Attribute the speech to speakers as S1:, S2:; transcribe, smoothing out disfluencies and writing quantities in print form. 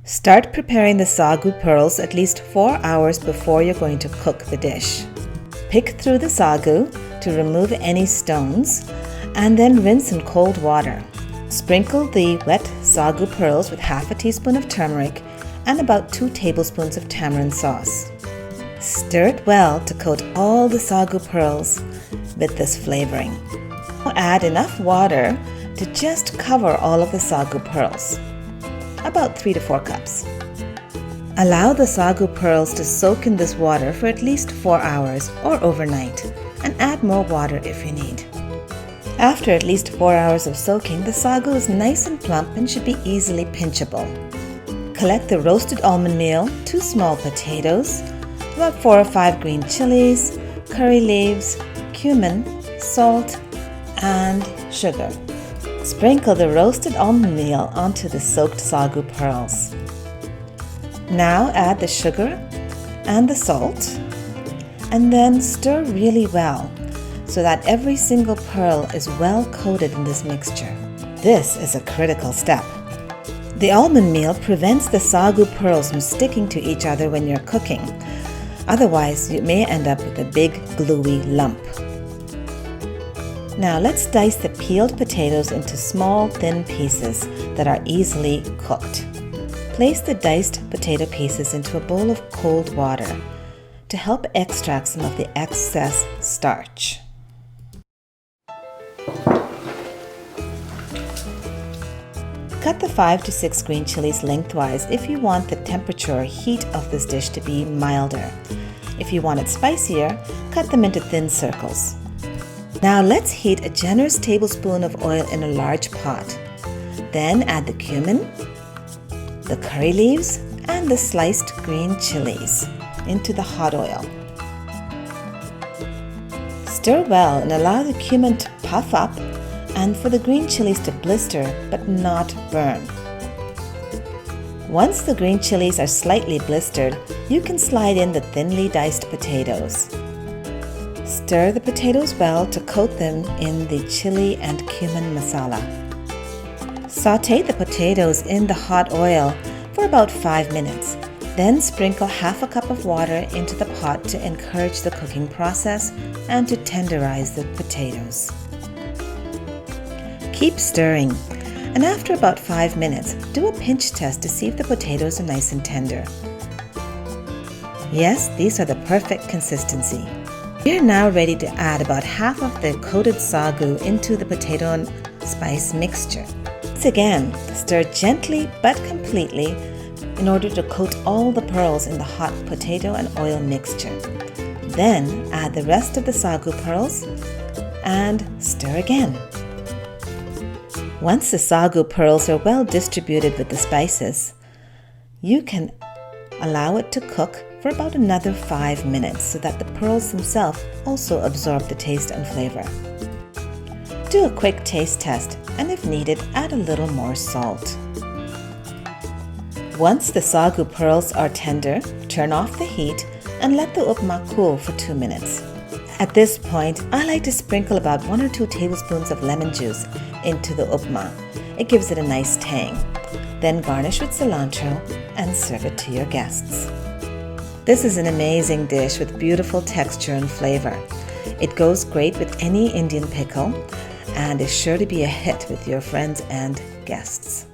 S1: Start preparing the sagu pearls at least 4 hours before you're going to cook the dish. Pick through the sagu to remove any stones and then rinse in cold water. Sprinkle the wet sagu pearls with half a teaspoon of turmeric and about 2 tablespoons of tamarind sauce. Stir it well to coat all the sagu pearls with this flavoring. Now add enough water to just cover all of the sagu pearls, about 3 to 4 cups. Allow the sagu pearls to soak in this water for at least 4 hours or overnight, and add more water if you need. After at least 4 hours of soaking, the sagu is nice and plump and should be easily pinchable. Collect the roasted almond meal, 2 small potatoes, about 4 or 5 green chilies, curry leaves, cumin, salt, and sugar. Sprinkle the roasted almond meal onto the soaked sagu pearls. Now add the sugar and the salt, and then stir really well so that every single pearl is well coated in this mixture. This is a critical step. The almond meal prevents the sagu pearls from sticking to each other when you're cooking. Otherwise, you may end up with a big gluey lump. Now let's dice the peeled potatoes into small, thin pieces that are easily cooked. Place the diced potato pieces into a bowl of cold water to help extract some of the excess starch. Cut the 5 to 6 green chilies lengthwise if you want the temperature or heat of this dish to be milder. If you want it spicier, cut them into thin circles. Now let's heat a generous tablespoon of oil in a large pot. Then add the cumin, the curry leaves, and the sliced green chilies into the hot oil. Stir well and allow the cumin to puff up and for the green chilies to blister but not burn. Once the green chilies are slightly blistered, you can slide in the thinly diced potatoes. Stir the potatoes well to coat them in the chili and cumin masala. Sauté the potatoes in the hot oil for about 5 minutes. Then sprinkle half a cup of water into the pot to encourage the cooking process and to tenderize the potatoes. Keep stirring, and after about 5 minutes, do a pinch test to see if the potatoes are nice and tender. Yes, these are the perfect consistency. We are now ready to add about half of the coated sagu into the potato and spice mixture. Once again, stir gently but completely in order to coat all the pearls in the hot potato and oil mixture. Then add the rest of the sagu pearls and stir again. Once the sagu pearls are well distributed with the spices, you can allow it to cook for about another 5 minutes so that the pearls themselves also absorb the taste and flavor. Do a quick taste test, and if needed, add a little more salt. Once the sagu pearls are tender, turn off the heat and let the upma cool for 2 minutes. At this point, I like to sprinkle about 1 or 2 tablespoons of lemon juice into the upma. It gives it a nice tang. Then garnish with cilantro and serve it to your guests. This is an amazing dish with beautiful texture and flavor. It goes great with any Indian pickle and is sure to be a hit with your friends and guests.